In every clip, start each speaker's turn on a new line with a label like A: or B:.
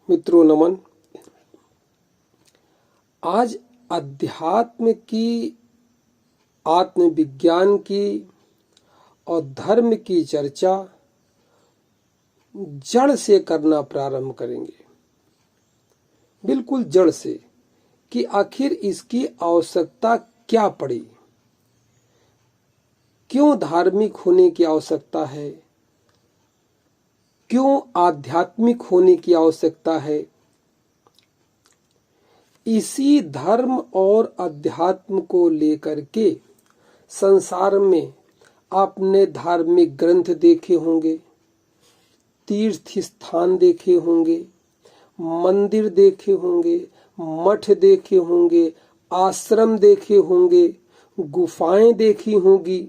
A: मित्रों नमन। आज अध्यात्म की, आत्मविज्ञान की और धर्म की चर्चा जड़ से करना प्रारंभ करेंगे। बिल्कुल जड़ से कि आखिर इसकी आवश्यकता क्या पड़ी, क्यों धार्मिक होने की आवश्यकता है, क्यों आध्यात्मिक होने की आवश्यकता है। इसी धर्म और अध्यात्म को लेकर के संसार में आपने धार्मिक ग्रंथ देखे होंगे, तीर्थ स्थान देखे होंगे, मंदिर देखे होंगे, मठ देखे होंगे, आश्रम देखे होंगे, गुफाएं देखी होंगी।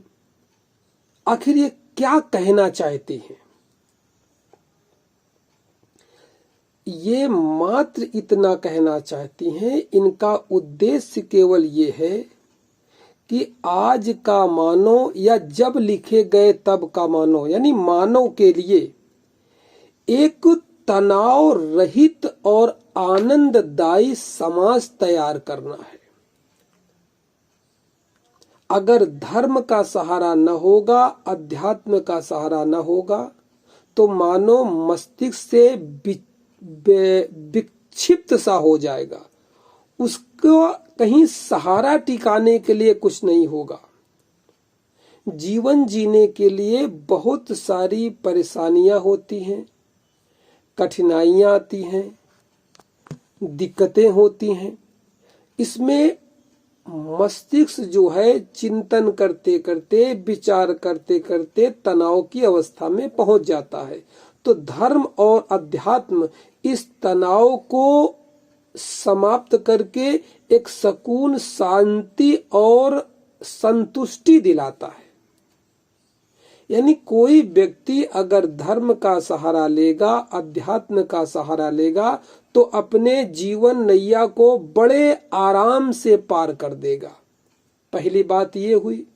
A: आखिर ये क्या कहना चाहते हैं? ये मात्र इतना कहना चाहती हैं, इनका उद्देश्य केवल ये है कि आज का मानव या जब लिखे गए तब का मानव यानी मानव के लिए एक तनाव रहित और आनंददायी समाज तैयार करना है। अगर धर्म का सहारा न होगा, अध्यात्म का सहारा न होगा, तो मानव मस्तिष्क से विक्षिप्त सा हो जाएगा। उसको कहीं सहारा टिकाने के लिए कुछ नहीं होगा। जीवन जीने के लिए बहुत सारी परेशानियां होती हैं, कठिनाइयां आती हैं, दिक्कतें होती हैं। इसमें मस्तिष्क जो है चिंतन करते करते, विचार करते करते तनाव की अवस्था में पहुंच जाता है। तो धर्म और अध्यात्म इस तनाव को समाप्त करके एक सुकून, शांति और संतुष्टि दिलाता है। यानी कोई व्यक्ति अगर धर्म का सहारा लेगा, अध्यात्म का सहारा लेगा, तो अपने जीवन नैया को बड़े आराम से पार कर देगा। पहली बात ये हुई।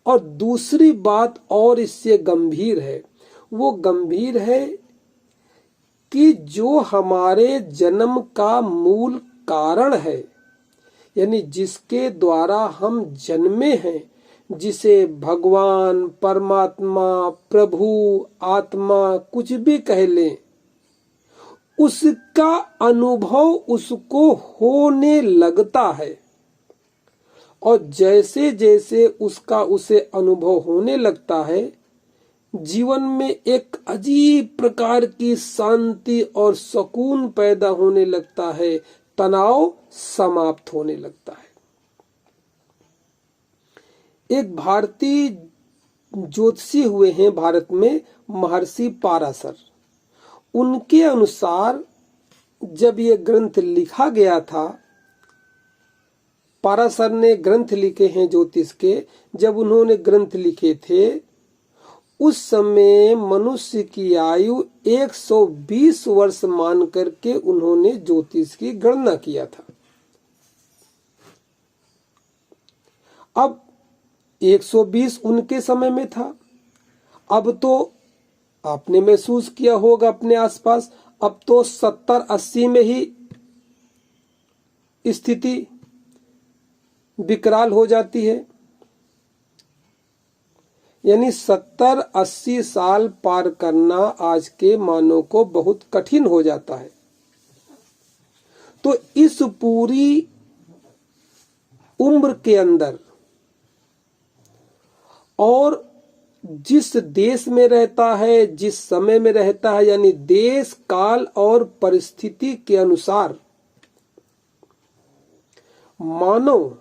A: और दूसरी बात और इससे गंभीर है। वो गंभीर है कि जो हमारे जन्म का मूल कारण है, यानी जिसके द्वारा हम जन्मे हैं, जिसे भगवान, परमात्मा, प्रभु, आत्मा कुछ भी कह लें, उसका अनुभव उसको होने लगता है। और जैसे जैसे उसका उसे अनुभव होने लगता है, जीवन में एक अजीब प्रकार की शांति और सुकून पैदा होने लगता है, तनाव समाप्त होने लगता है। एक भारतीय ज्योतिषी हुए हैं भारत में, महर्षि पाराशर। उनके अनुसार जब ये ग्रंथ लिखा गया था, पाराशर ने ग्रंथ लिखे हैं ज्योतिष के, जब उन्होंने ग्रंथ लिखे थे उस समय मनुष्य की आयु 120 वर्ष मान करके उन्होंने ज्योतिष की गणना किया था। अब 120 उनके समय में था। अब तो आपने महसूस किया होगा अपने आसपास, अब तो 70-80 में ही स्थिति विकराल हो जाती है। यानी 70-80 साल पार करना आज के मानव को बहुत कठिन हो जाता है। तो इस पूरी उम्र के अंदर और जिस देश में रहता है, जिस समय में रहता है, यानी देश, काल और परिस्थिति के अनुसार मानव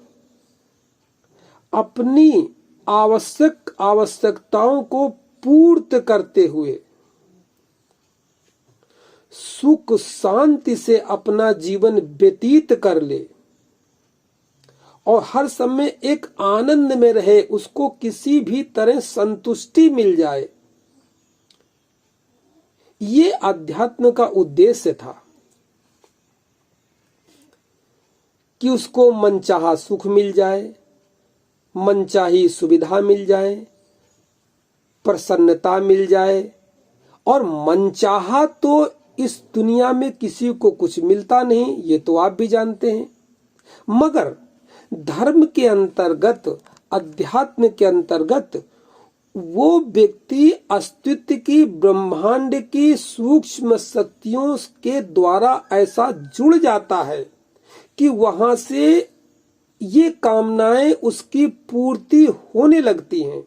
A: अपनी आवश्यकताओं को पूर्त करते हुए सुख शांति से अपना जीवन व्यतीत कर ले और हर समय एक आनंद में रहे, उसको किसी भी तरह संतुष्टि मिल जाए। ये अध्यात्म का उद्देश्य था कि उसको मनचाहा सुख मिल जाए, मनचाही सुविधा मिल जाए, प्रसन्नता मिल जाए। और मनचाहा तो इस दुनिया में किसी को कुछ मिलता नहीं, ये तो आप भी जानते हैं। मगर धर्म के अंतर्गत, अध्यात्म के अंतर्गत वो व्यक्ति अस्तित्व की, ब्रह्मांड की सूक्ष्म शक्तियों के द्वारा ऐसा जुड़ जाता है कि वहां से ये कामनाएं उसकी पूर्ति होने लगती हैं।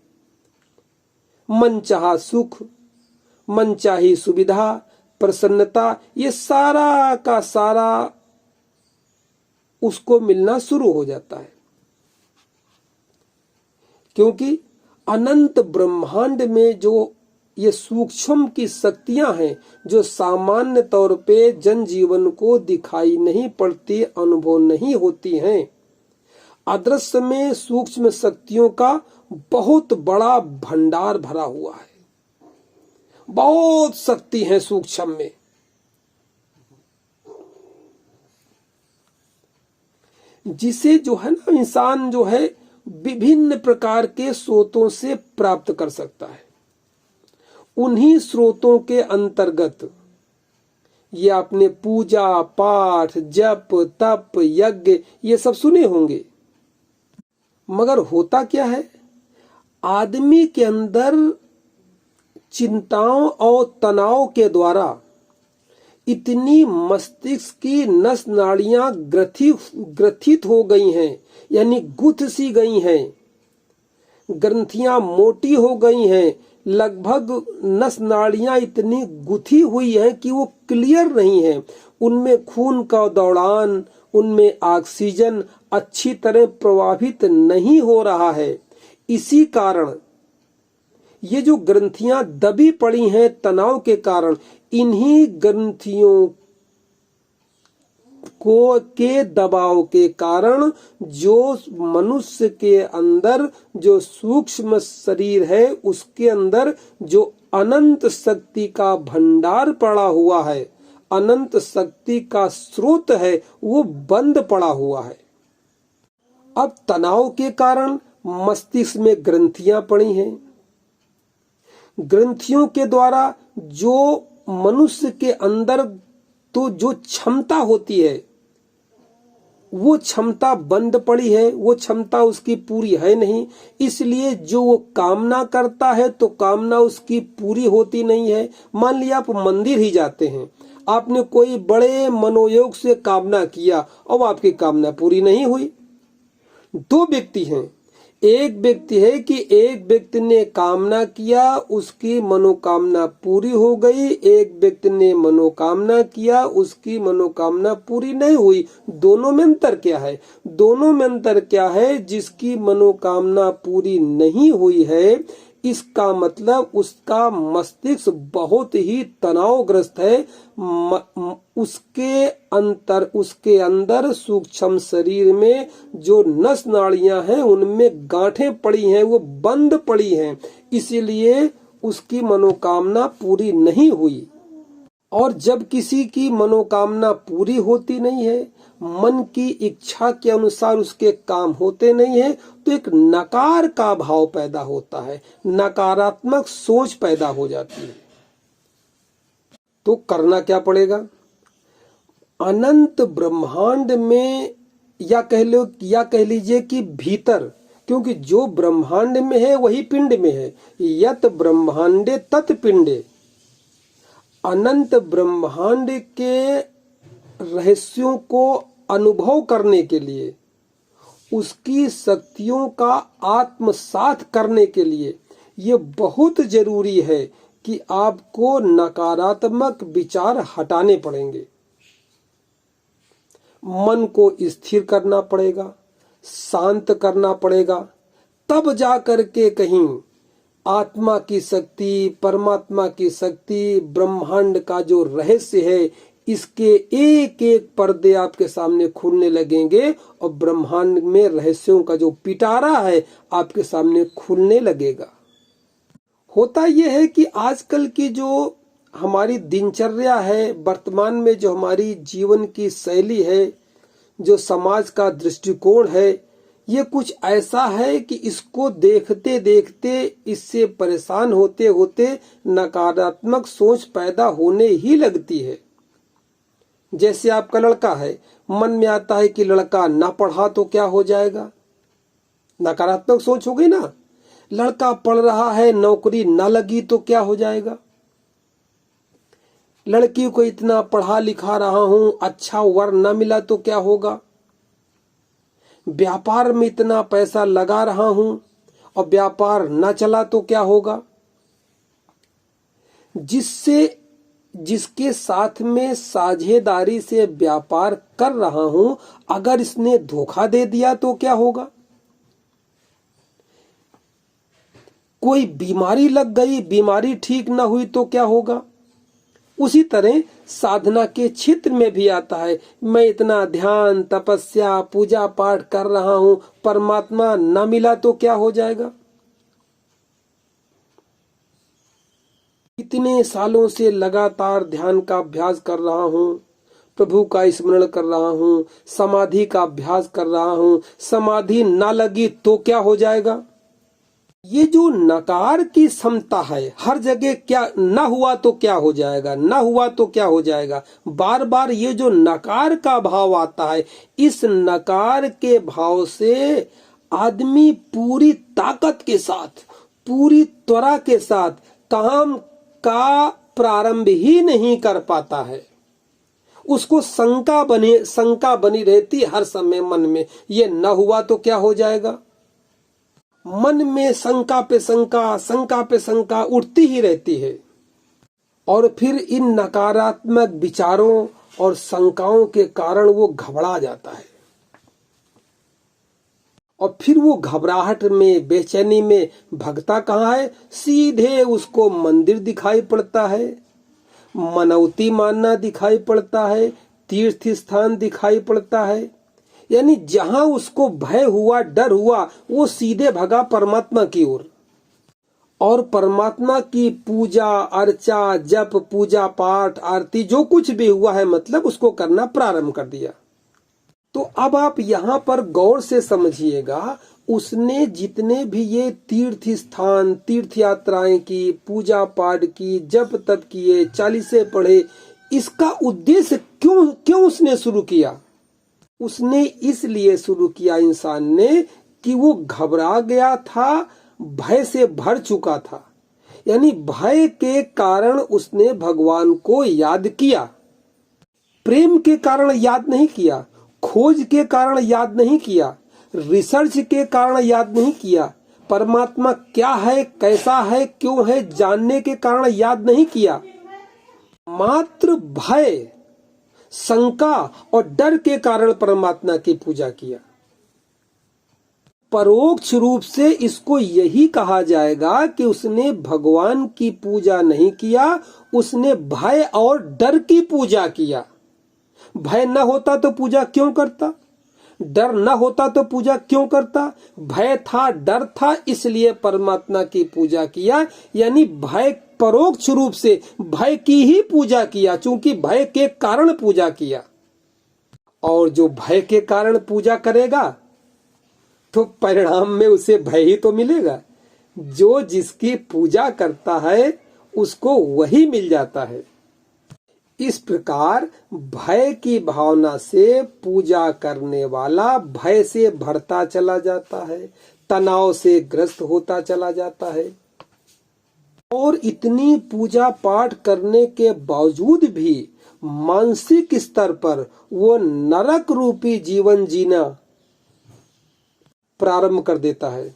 A: मनचाहा सुख, मनचाही सुविधा, प्रसन्नता, ये सारा का सारा उसको मिलना शुरू हो जाता है। क्योंकि अनंत ब्रह्मांड में जो ये सूक्ष्म की शक्तियां हैं, जो सामान्य तौर पे जनजीवन को दिखाई नहीं पड़ती, अनुभव नहीं होती हैं, अदृश्य में सूक्ष्म शक्तियों का बहुत बड़ा भंडार भरा हुआ है। बहुत शक्ति है सूक्ष्म में। जिसे जो है ना, इंसान जो है विभिन्न प्रकार के स्रोतों से प्राप्त कर सकता है। उन्हीं स्रोतों के अंतर्गत ये आपने पूजा पाठ, जप, तप, यज्ञ ये सब सुने होंगे। मगर होता क्या है, आदमी के अंदर चिंताओं और तनाव के द्वारा इतनी मस्तिष्क की नस नाड़ियां ग्रथित हो गई हैं, यानी गुथ सी गई हैं, ग्रंथियां मोटी हो गई हैं, लगभग नस नाड़ियां इतनी गुथी हुई हैं कि वो क्लियर नहीं है। उनमें खून का दौड़ान, उनमें ऑक्सीजन अच्छी तरह प्रवाहित नहीं हो रहा है। इसी कारण ये जो ग्रंथियां दबी पड़ी हैं तनाव के कारण, इन्हीं ग्रंथियों को के दबाव के कारण जो मनुष्य के अंदर जो सूक्ष्म शरीर है, उसके अंदर जो अनंत शक्ति का भंडार पड़ा हुआ है, अनंत शक्ति का स्रोत है, वो बंद पड़ा हुआ है। अब तनाव के कारण मस्तिष्क में ग्रंथियां पड़ी हैं। ग्रंथियों के द्वारा जो मनुष्य के अंदर तो जो क्षमता होती है, वो क्षमता बंद पड़ी है, वो क्षमता उसकी पूरी है नहीं। इसलिए जो वो कामना करता है तो कामना उसकी पूरी होती नहीं है। मान लिया आप मंदिर ही जाते हैं, आपने कोई बड़े मनोयोग से कामना किया और आपकी कामना पूरी नहीं हुई। दो व्यक्ति हैं, एक व्यक्ति है कि एक व्यक्ति ने कामना किया, उसकी मनोकामना पूरी हो गई, एक व्यक्ति ने मनोकामना किया, उसकी मनोकामना पूरी नहीं हुई। दोनों में अंतर क्या है? दोनों में अंतर क्या है? जिसकी मनोकामना पूरी नहीं हुई है, इसका मतलब उसका मस्तिष्क बहुत ही तनावग्रस्त है। उसके अंदर सूक्ष्म शरीर में जो नस नाड़ियां हैं उनमें गांठें पड़ी हैं, वो बंद पड़ी हैं, इसीलिए उसकी मनोकामना पूरी नहीं हुई। और जब किसी की मनोकामना पूरी होती नहीं है, मन की इच्छा के अनुसार उसके काम होते नहीं है, तो एक नकार का भाव पैदा होता है, नकारात्मक सोच पैदा हो जाती है। तो करना क्या पड़ेगा? अनंत ब्रह्मांड में या कह लीजिए कि भीतर, क्योंकि जो ब्रह्मांड में है वही पिंड में है। यत ब्रह्मांडे तत् पिंडे। अनंत ब्रह्मांड के रहस्यों को अनुभव करने के लिए, उसकी शक्तियों का आत्मसात करने के लिए ये बहुत जरूरी है कि आपको नकारात्मक विचार हटाने पड़ेंगे। मन को स्थिर करना पड़ेगा, शांत करना पड़ेगा, तब जाकर के कहीं आत्मा की शक्ति, परमात्मा की शक्ति, ब्रह्मांड का जो रहस्य है, इसके एक एक पर्दे आपके सामने खुलने लगेंगे और ब्रह्मांड में रहस्यों का जो पिटारा है आपके सामने खुलने लगेगा। होता यह है कि आजकल की जो हमारी दिनचर्या है, वर्तमान में जो हमारी जीवन की शैली है, जो समाज का दृष्टिकोण है, ये कुछ ऐसा है कि इसको देखते देखते, इससे परेशान होते होते नकारात्मक सोच पैदा होने ही लगती है। जैसे आपका लड़का है, मन में आता है कि लड़का ना पढ़ा तो क्या हो जाएगा, नकारात्मक सोच हो गई ना। लड़का पढ़ रहा है, नौकरी ना लगी तो क्या हो जाएगा। लड़की को इतना पढ़ा लिखा रहा हूं, अच्छा वर न मिला तो क्या होगा। व्यापार में इतना पैसा लगा रहा हूं और व्यापार न चला तो क्या होगा। जिसके साथ में साझेदारी से व्यापार कर रहा हूं, अगर इसने धोखा दे दिया तो क्या होगा। कोई बीमारी लग गई, बीमारी ठीक ना हुई तो क्या होगा। उसी तरह साधना के क्षेत्र में भी आता है, मैं इतना ध्यान तपस्या पूजा पाठ कर रहा हूं, परमात्मा न मिला तो क्या हो जाएगा। इतने सालों से लगातार ध्यान का अभ्यास कर रहा हूं, प्रभु का स्मरण कर रहा हूं, समाधि का अभ्यास कर रहा हूं, समाधि ना लगी तो क्या हो जाएगा। ये जो नकार की क्षमता है, हर जगह क्या ना हुआ तो क्या हो जाएगा, ना हुआ तो क्या हो जाएगा, बार बार ये जो नकार का भाव आता है, इस नकार के भाव से आदमी पूरी ताकत के साथ, पूरी त्वरा के साथ काम का प्रारंभ ही नहीं कर पाता है। उसको शंका बनी रहती हर समय मन में, ये न हुआ तो क्या हो जाएगा। मन में शंका पे शंका, शंका पे शंका उठती ही रहती है। और फिर इन नकारात्मक विचारों और शंकाओं के कारण वो घबरा जाता है, और फिर वो घबराहट में, बेचैनी में भगता कहाँ है, सीधे उसको मंदिर दिखाई पड़ता है, मनौती मानना दिखाई पड़ता है, तीर्थ स्थान दिखाई पड़ता है। यानी जहां उसको भय हुआ, डर हुआ, वो सीधे भगा परमात्मा की ओर, और परमात्मा की पूजा अर्चा, जप, पूजा पाठ, आरती, जो कुछ भी हुआ है, मतलब उसको करना प्रारंभ कर दिया। तो अब आप यहाँ पर गौर से समझिएगा, उसने जितने भी ये तीर्थ स्थान, तीर्थ यात्राएं की, पूजा पाठ की, जप तप किए, चालीसे पढ़े, इसका उद्देश्य क्यों उसने शुरू किया। उसने इसलिए शुरू किया इंसान ने कि वो घबरा गया था, भय से भर चुका था। यानी भय के कारण उसने भगवान को याद किया, प्रेम के कारण याद नहीं किया, खोज के कारण याद नहीं किया, रिसर्च के कारण याद नहीं किया, परमात्मा क्या है, कैसा है, क्यों है, जानने के कारण याद नहीं किया। मात्र भय, शंका और डर के कारण परमात्मा की पूजा किया। परोक्ष रूप से इसको यही कहा जाएगा कि उसने भगवान की पूजा नहीं किया, उसने भय और डर की पूजा किया। भय न होता तो पूजा क्यों करता, डर न होता तो पूजा क्यों करता। भय था, डर था, इसलिए परमात्मा की पूजा किया। यानी भय, परोक्ष रूप से भय की ही पूजा किया, चूंकि भय के कारण पूजा किया। और जो भय के कारण पूजा करेगा तो परिणाम में उसे भय ही तो मिलेगा। जो जिसकी पूजा करता है उसको वही मिल जाता है। इस प्रकार भय की भावना से पूजा करने वाला भय से भरता चला जाता है, तनाव से ग्रस्त होता चला जाता है, और इतनी पूजा पाठ करने के बावजूद भी मानसिक स्तर पर वो नरक रूपी जीवन जीना प्रारंभ कर देता है।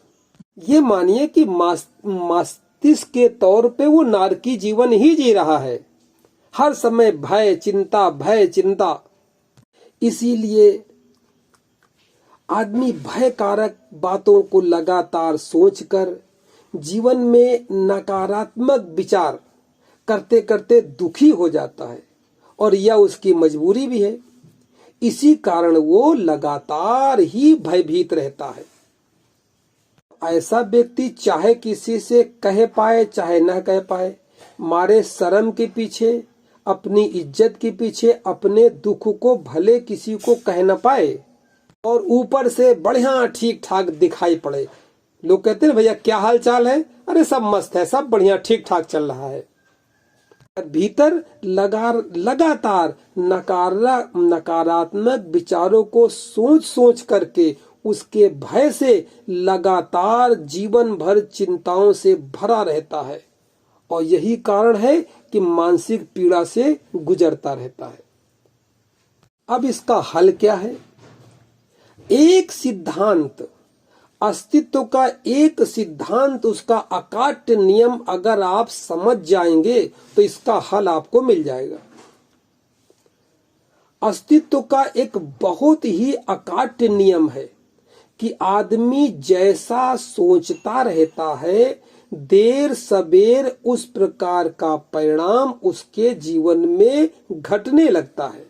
A: ये मानिए कि मस्तिष्क के तौर पे वो नारकी जीवन ही जी रहा है, हर समय भय चिंता, भय चिंता। इसीलिए आदमी भयकारक बातों को लगातार सोचकर जीवन में नकारात्मक विचार करते करते दुखी हो जाता है, और यह उसकी मजबूरी भी है। इसी कारण वो लगातार ही भयभीत रहता है। ऐसा व्यक्ति चाहे किसी से कह पाए चाहे न कह पाए, मारे शर्म के पीछे, अपनी इज्जत के पीछे अपने दुख को भले किसी को कह न पाए, और ऊपर से बढ़िया ठीक ठाक दिखाई पड़े। लोग कहते हैं भैया क्या हाल चाल है, अरे सब मस्त है, सब बढ़िया ठीक ठाक चल रहा है। भीतर लगातार नकारात्मक विचारों को सोच सोच करके उसके भय से लगातार जीवन भर चिंताओं से भरा रहता है और यही कारण है कि मानसिक पीड़ा से गुजरता रहता है। अब इसका हल क्या है? एक सिद्धांत, अस्तित्व का एक सिद्धांत, उसका अकाट्य नियम अगर आप समझ जाएंगे तो इसका हल आपको मिल जाएगा। अस्तित्व का एक बहुत ही अकाट्य नियम है कि आदमी जैसा सोचता रहता है देर सबेर उस प्रकार का परिणाम उसके जीवन में घटने लगता है।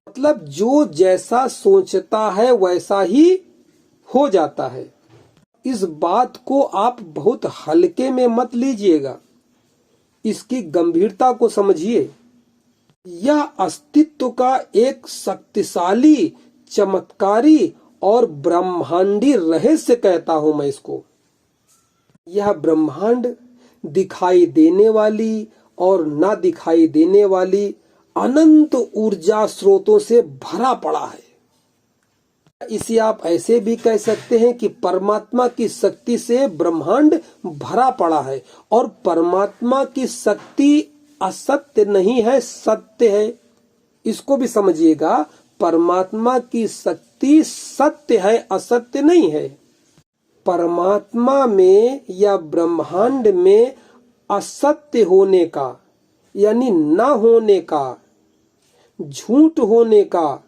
A: मतलब जो जैसा सोचता है वैसा ही हो जाता है। इस बात को आप बहुत हल्के में मत लीजिएगा, इसकी गंभीरता को समझिए। यह अस्तित्व का एक शक्तिशाली, चमत्कारी और ब्रह्मांडी रहस्य कहता हूं मैं इसको। यह ब्रह्मांड दिखाई देने वाली और ना दिखाई देने वाली अनंत ऊर्जा स्रोतों से भरा पड़ा है। इसे आप ऐसे भी कह सकते हैं कि परमात्मा की शक्ति से ब्रह्मांड भरा पड़ा है और परमात्मा की शक्ति असत्य नहीं है, सत्य है। इसको भी समझिएगा, परमात्मा की शक्ति सत्य है, असत्य नहीं है। परमात्मा में या ब्रह्मांड में असत्य होने का यानी न होने का, झूठ होने का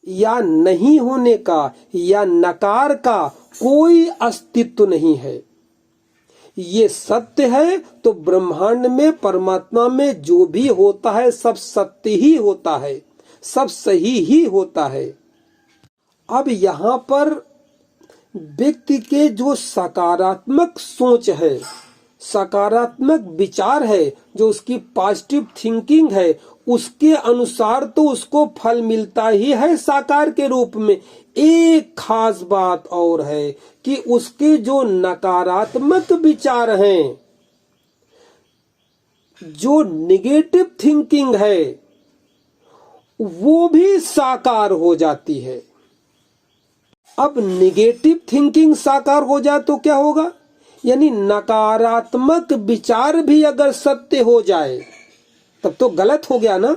A: या नहीं होने का या नकार का कोई अस्तित्व नहीं है। ये सत्य है तो ब्रह्मांड में, परमात्मा में जो भी होता है सब सत्य ही होता है, सब सही ही होता है। अब यहाँ पर व्यक्ति के जो सकारात्मक सोच है, सकारात्मक विचार है, जो उसकी पॉजिटिव थिंकिंग है, उसके अनुसार तो उसको फल मिलता ही है साकार के रूप में। एक खास बात और है कि उसके जो नकारात्मक विचार हैं, जो नेगेटिव थिंकिंग है, वो भी साकार हो जाती है। अब नेगेटिव थिंकिंग साकार हो जाए तो क्या होगा? यानी नकारात्मक विचार भी अगर सत्य हो जाए तब तो गलत हो गया ना।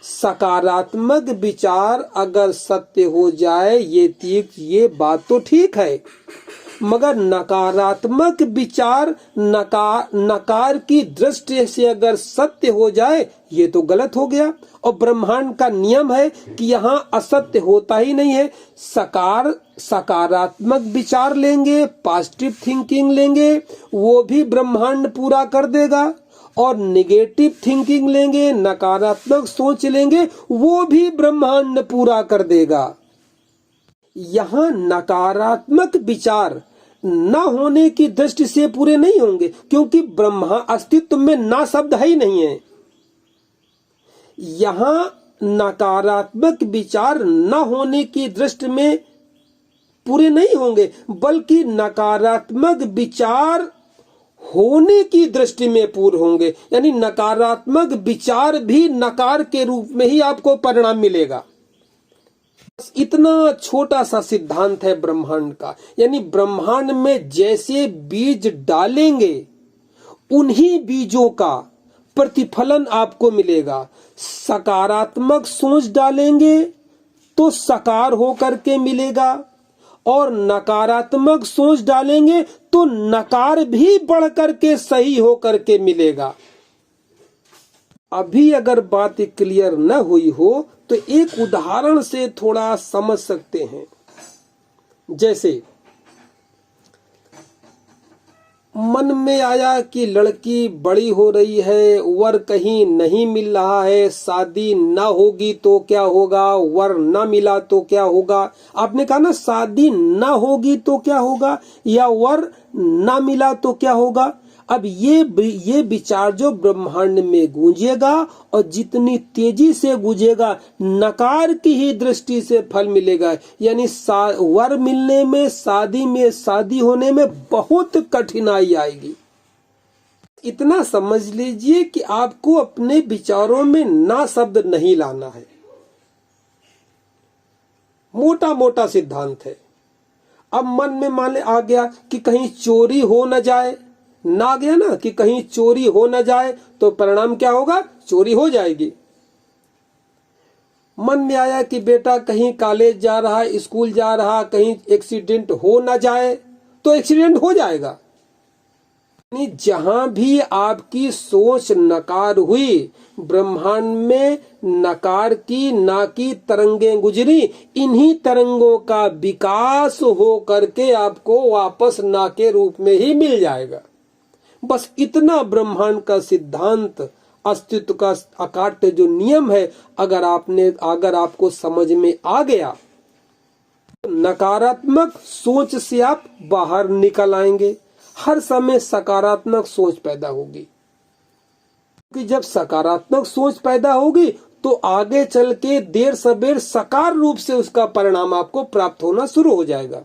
A: सकारात्मक विचार अगर सत्य हो जाए ये बात तो ठीक है, मगर नकारात्मक विचार नकार की दृष्टि से अगर सत्य हो जाए ये तो गलत हो गया। और ब्रह्मांड का नियम है कि यहाँ असत्य होता ही नहीं है। सकारात्मक विचार लेंगे, पॉजिटिव थिंकिंग लेंगे, वो भी ब्रह्मांड पूरा कर देगा, और नेगेटिव थिंकिंग लेंगे, नकारात्मक सोच लेंगे, वो भी ब्रह्मांड पूरा कर देगा। यहाँ नकारात्मक विचार न होने की दृष्टि से पूरे नहीं होंगे, क्योंकि ब्रह्मा अस्तित्व में ना शब्द है ही नहीं है। यहाँ नकारात्मक विचार न होने की दृष्टि में पूरे नहीं होंगे, बल्कि नकारात्मक विचार होने की दृष्टि में पूर्ण होंगे। यानी नकारात्मक विचार भी नकार के रूप में ही आपको परिणाम मिलेगा। इतना छोटा सा सिद्धांत है ब्रह्मांड का। यानी ब्रह्मांड में जैसे बीज डालेंगे उन्हीं बीजों का प्रतिफलन आपको मिलेगा। सकारात्मक सोच डालेंगे तो साकार होकर के मिलेगा, और नकारात्मक सोच डालेंगे तो नकार भी बढ़ करके सही होकर के मिलेगा। अभी अगर बात क्लियर न हुई हो तो एक उदाहरण से थोड़ा समझ सकते हैं। जैसे मन में आया कि लड़की बड़ी हो रही है, वर कहीं नहीं मिल रहा है, शादी ना होगी तो क्या होगा, वर ना मिला तो क्या होगा। आपने कहा ना शादी ना होगी तो क्या होगा, या वर ना मिला तो क्या होगा। अब ये विचार जो ब्रह्मांड में गूंजेगा और जितनी तेजी से गूंजेगा नकार की ही दृष्टि से फल मिलेगा। यानी वर मिलने में शादी होने में बहुत कठिनाई आएगी। इतना समझ लीजिए कि आपको अपने विचारों में ना शब्द नहीं लाना है। मोटा मोटा सिद्धांत है। अब मन में मान आ गया कि कहीं चोरी हो न जाए, ना गया ना कि कहीं चोरी हो न जाए, तो परिणाम क्या होगा? चोरी हो जाएगी। मन में आया कि बेटा कहीं कॉलेज जा रहा है, स्कूल जा रहा, कहीं एक्सीडेंट हो न जाए, तो एक्सीडेंट हो जाएगा। जहां भी आपकी सोच नकार हुई, ब्रह्मांड में नकार की ना की तरंगें गुजरी, इन्हीं तरंगों का विकास हो करके आपको वापस ना के रूप में ही मिल जाएगा। बस इतना ब्रह्मांड का सिद्धांत, अस्तित्व का अकाट्य जो नियम है, अगर आपको समझ में आ गया, नकारात्मक सोच से आप बाहर निकल आएंगे। हर समय सकारात्मक सोच पैदा होगी, कि जब सकारात्मक सोच पैदा होगी तो आगे चल के देर सबेर सकार रूप से उसका परिणाम आपको प्राप्त होना शुरू हो जाएगा।